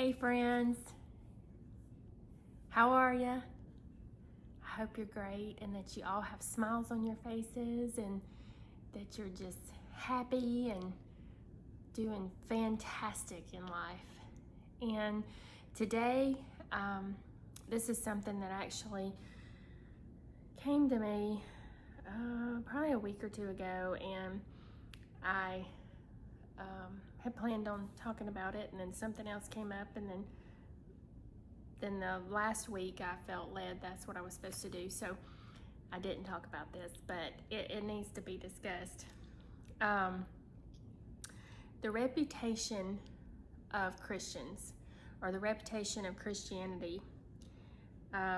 Hey friends, how are you? I hope you're great and that you all have smiles on your faces and that you're just happy and doing fantastic in life. And today, this is something that actually came to me probably a week or two ago, and I had planned on talking about it, and then something else came up, and then the last week I felt led that's what I was supposed to do, so I didn't talk about this, but it needs to be discussed. The reputation of Christians, or the reputation of Christianity,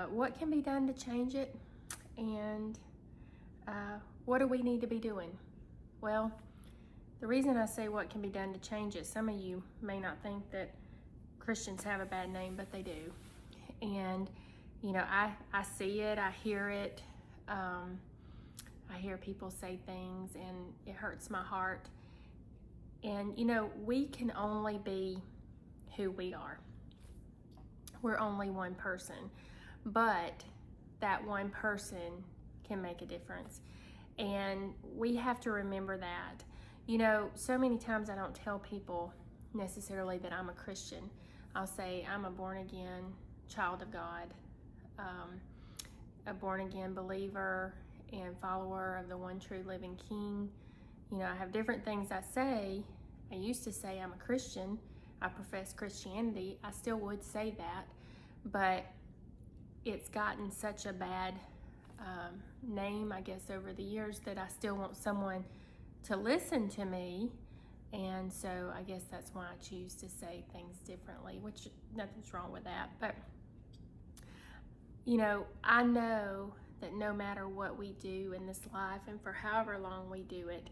what can be done to change it, and what do we need to be doing? Well, the reason I say what can be done to change it, some of you may not think that Christians have a bad name, but they do. And, you know, I see it, I hear it. I hear people say things and it hurts my heart. And, you know, we can only be who we are. We're only one person, but that one person can make a difference. And we have to remember that. You know, so many times I don't tell people necessarily that I'm a Christian. I'll say I'm a born-again child of God, a born-again believer and follower of the one true living King. You know, I have different things I say. I used to say I'm a Christian. I profess Christianity. I still would say that, but it's gotten such a bad name, I guess, over the years that I still want someone to listen to me, and so I guess that's why I choose to say things differently, which nothing's wrong with that. But you know, I know that no matter what we do in this life and for however long we do it,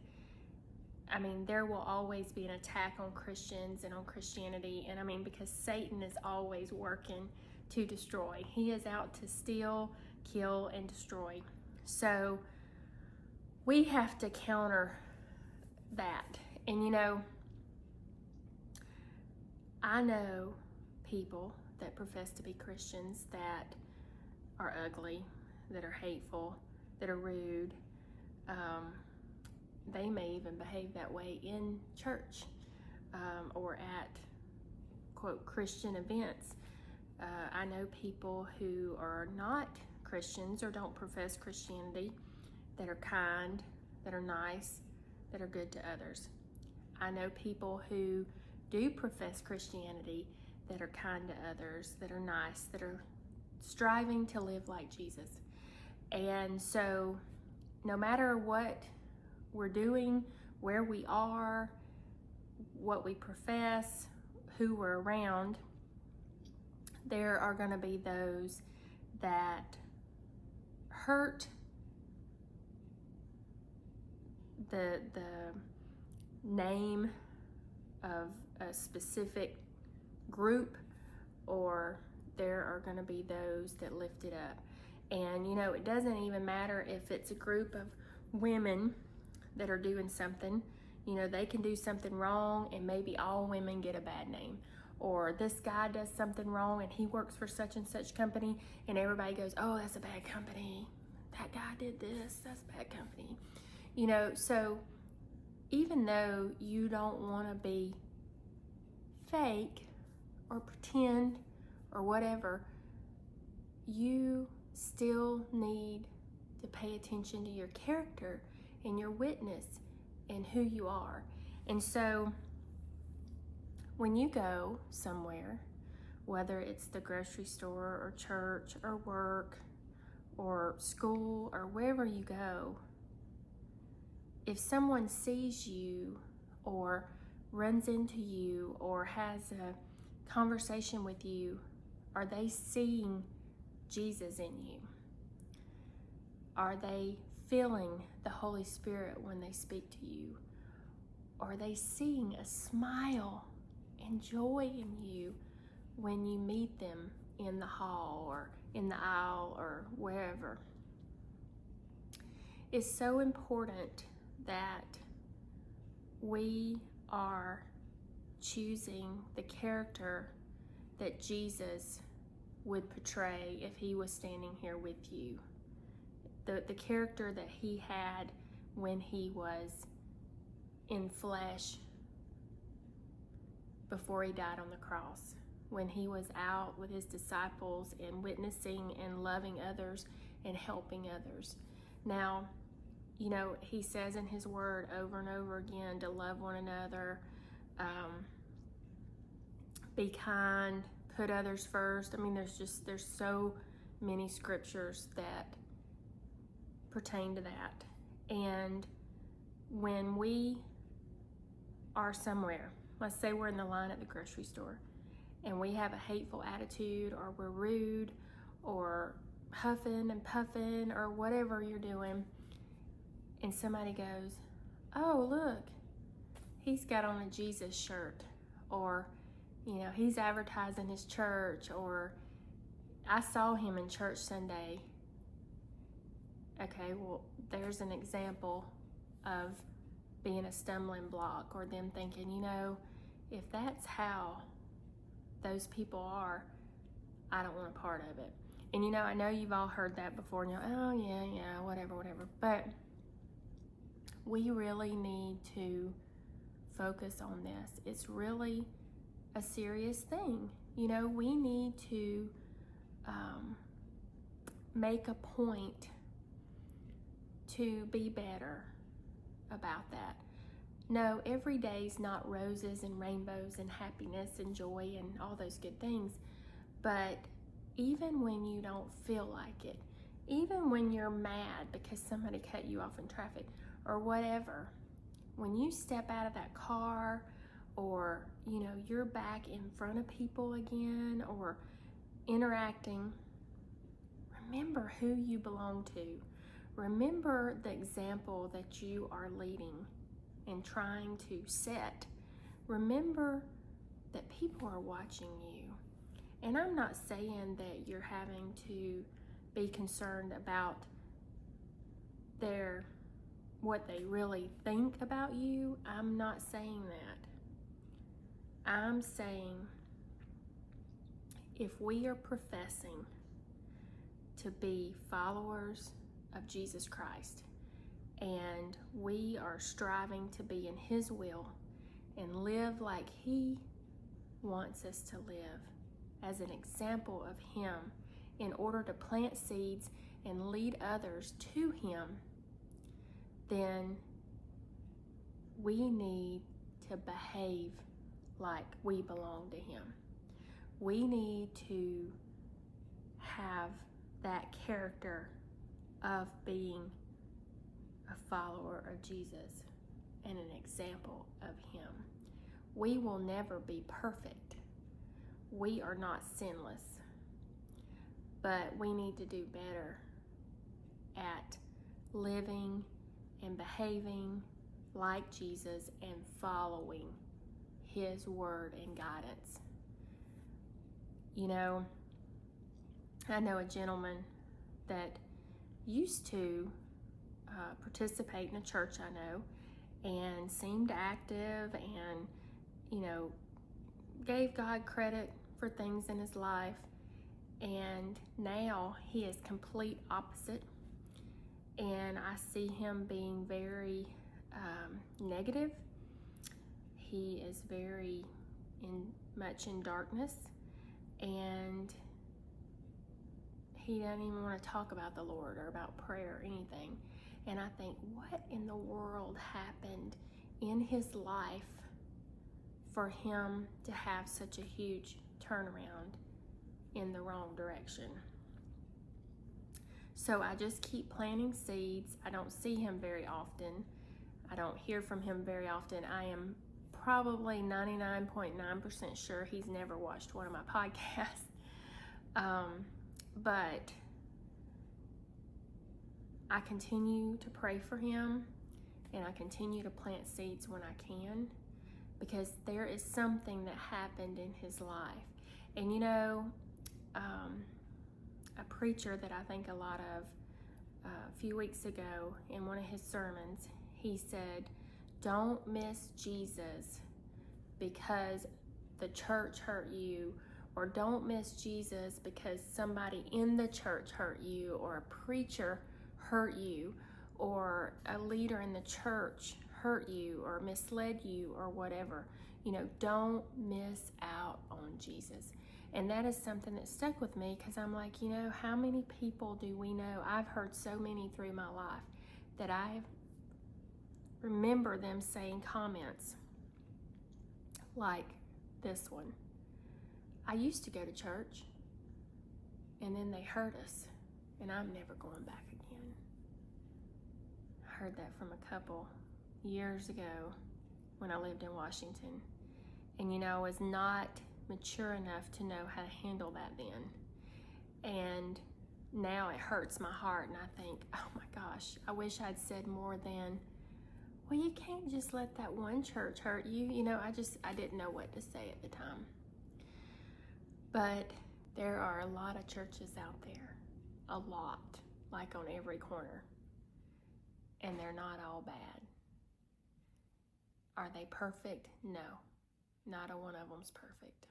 I mean, there will always be an attack on Christians and on Christianity, and I mean, because Satan is always working to destroy. He is out to steal, kill, and destroy. So we have to counter that. And you know, I know people that profess to be Christians that are ugly, that are hateful, that are rude. They may even behave that way in church or at, quote, Christian events. I know people who are not Christians or don't profess Christianity that are kind, that are nice, that are good to others. I know people who do profess Christianity that are kind to others, that are nice, that are striving to live like Jesus. And so no matter what we're doing, where we are, what we profess, who we're around, there are going to be those that hurt the name of a specific group, or there are going to be those that lift it up. And you know, it doesn't even matter if it's a group of women that are doing something. You know, they can do something wrong and maybe all women get a bad name. Or this guy does something wrong and he works for such and such company and everybody goes, oh, that's a bad company. That guy did this, that's a bad company. You know, so even though you don't want to be fake or pretend or whatever, you still need to pay attention to your character and your witness and who you are. And so when you go somewhere, whether it's the grocery store or church or work or school or wherever you go, if someone sees you or runs into you or has a conversation with you, are they seeing Jesus in you? Are they feeling the Holy Spirit when they speak to you? Are they seeing a smile and joy in you when you meet them in the hall or in the aisle or wherever? It's so important that we are choosing the character that Jesus would portray if he was standing here with you. The character that he had when he was in flesh before he died on the cross, when he was out with his disciples and witnessing and loving others and helping others. Now, you know, he says in his word over and over again to love one another, be kind, put others first. I mean, there's so many scriptures that pertain to that. And when we are somewhere, let's say we're in the line at the grocery store, and we have a hateful attitude, or we're rude, or huffing and puffing, or whatever you're doing, and somebody goes, oh, look, he's got on a Jesus shirt, or, you know, he's advertising his church, or I saw him in church Sunday. Okay, well, there's an example of being a stumbling block, or them thinking, you know, if that's how those people are, I don't want a part of it. And you know, I know you've all heard that before, and you're, oh yeah, whatever. But we really need to focus on this. It's really a serious thing. You know, we need to make a point to be better about that. No, every day's not roses and rainbows and happiness and joy and all those good things. But even when you don't feel like it, even when you're mad because somebody cut you off in traffic or whatever, when you step out of that car, or, you know, you're back in front of people again, or interacting, remember who you belong to. Remember the example that you are leading and trying to set. Remember that people are watching you. And I'm not saying that you're having to be concerned about what they really think about you. I'm not saying that. I'm saying if we are professing to be followers of Jesus Christ, and we are striving to be in his will and live like he wants us to live, as an example of him, in order to plant seeds and lead others to him, then we need to behave like we belong to him. We need to have that character of being a follower of Jesus and an example of him. We will never be perfect. We are not sinless, but we need to do better at living and behaving like Jesus and following his word and guidance. You know, I know a gentleman that used to participate in a church I know, and seemed active and, you know, gave God credit for things in his life. And now he is complete opposite, and I see him being very negative. He is very much in darkness, and he doesn't even want to talk about the Lord or about prayer or anything. And I think, what in the world happened in his life for him to have such a huge turnaround in the wrong direction? So I just keep planting seeds. I don't see him very often. I don't hear from him very often. I am probably 99.9% sure he's never watched one of my podcasts. But I continue to pray for him, and I continue to plant seeds when I can, because there is something that happened in his life. And you know, a preacher that I think a lot of a few weeks ago in one of his sermons, he said, don't miss Jesus because the church hurt you, or don't miss Jesus because somebody in the church hurt you, or a preacher hurt you, or a leader in the church hurt you or misled you or whatever. Don't miss out on Jesus. And that is something that stuck with me, because I'm like, how many people do we know? I've heard so many through my life that I remember them saying comments like this one: I used to go to church, and then they hurt us, and I'm never going back again. I heard that from a couple years ago when I lived in Washington. And I was not mature enough to know how to handle that then. And now it hurts my heart, and I think, oh my gosh, I wish I'd said more than, well, you can't just let that one church hurt you. I didn't know what to say at the time. But there are a lot of churches out there, a lot, like on every corner. And they're not all bad. Are they perfect? No, not a one of them's perfect.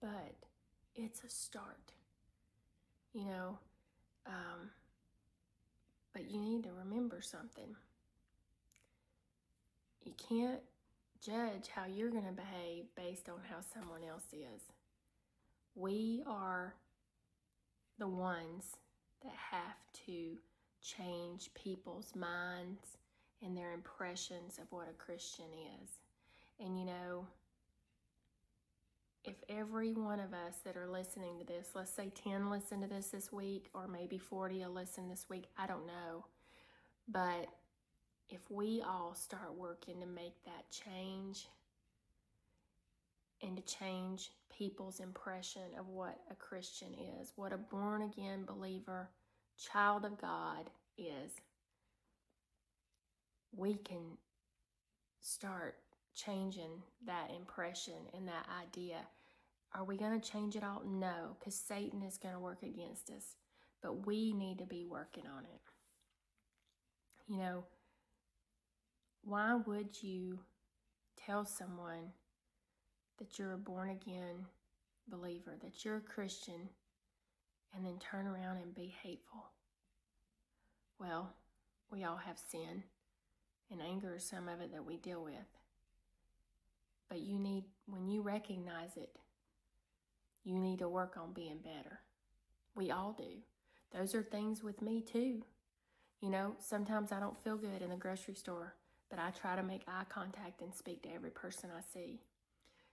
But it's a start, but you need to remember something. You can't judge how you're going to behave based on how someone else is. We are the ones that have to change people's minds and their impressions of what a Christian is. And if every one of us that are listening to this, let's say 10 listen to this week, or maybe 40 will listen this week, I don't know. But if we all start working to make that change, and to change people's impression of what a Christian is, what a born-again believer, child of God is, we can start changing that impression and that idea. Are we going to change it all? No, because Satan is going to work against us. But we need to be working on it. Why would you tell someone that you're a born-again believer, that you're a Christian, and then turn around and be hateful? Well, we all have sin, and anger is some of it that we deal with. But when you recognize it, you need to work on being better. We all do. Those are things with me too. Sometimes I don't feel good in the grocery store, but I try to make eye contact and speak to every person I see.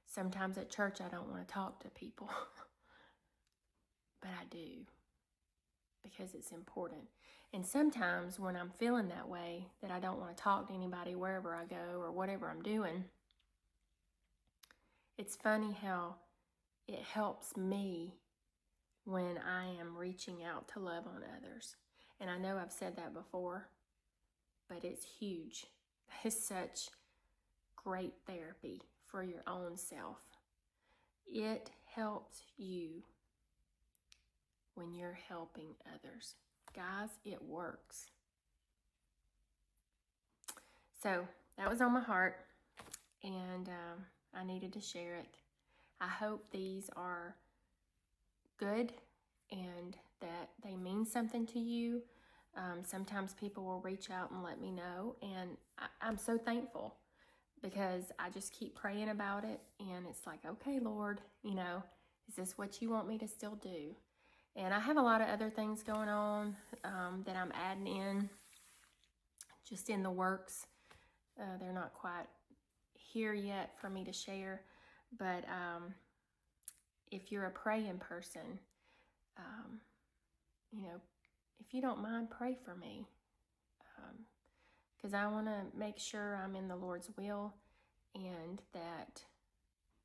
Sometimes at church I don't want to talk to people, but I do, because it's important. And sometimes when I'm feeling that way, that I don't want to talk to anybody wherever I go or whatever I'm doing, it's funny how it helps me when I am reaching out to love on others. And I know I've said that before, but it's huge. It's such great therapy for your own self. It helps you when you're helping others. Guys, it works. So that was on my heart, and I needed to share it. I hope these are good and that they mean something to you. Sometimes people will reach out and let me know, and I'm so thankful, because I just keep praying about it, and it's like, okay, Lord, is this what you want me to still do? And I have a lot of other things going on that I'm adding in, just in the works. They're not quite here yet for me to share, but if you're a praying person, if you don't mind, pray for me, because I want to make sure I'm in the Lord's will, and that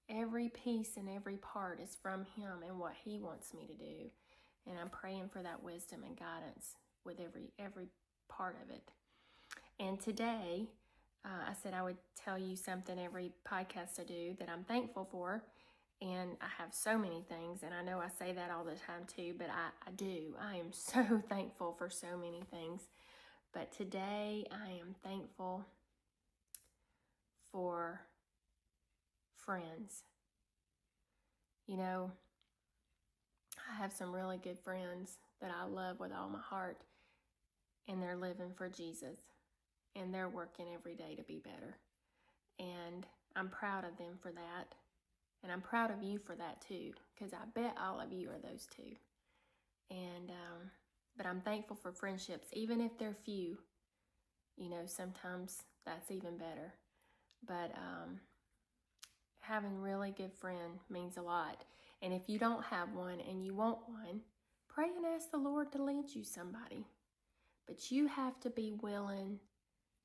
every piece and every part is from Him and what He wants me to do. And I'm praying for that wisdom and guidance with every part of it. And today, I said I would tell you something every podcast I do that I'm thankful for. And I have so many things, and I know I say that all the time too, but I do. I am so thankful for so many things. But today I am thankful for friends. You know, I have some really good friends that I love with all my heart, and they're living for Jesus, and they're working every day to be better. And I'm proud of them for that. And I'm proud of you for that too, because I bet all of you are those two. And, but I'm thankful for friendships, even if they're few. You know, sometimes that's even better. But having a really good friend means a lot. And if you don't have one and you want one, pray and ask the Lord to lead you somebody. But you have to be willing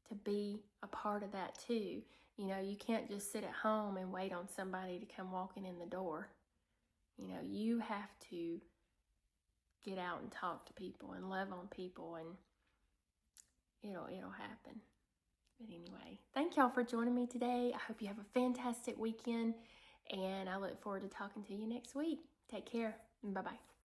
to be a part of that too. You know, you can't just sit at home and wait on somebody to come walking in the door. You know, you have to get out and talk to people and love on people, and it'll happen. But anyway, thank y'all for joining me today. I hope you have a fantastic weekend, and I look forward to talking to you next week. Take care. Bye-bye.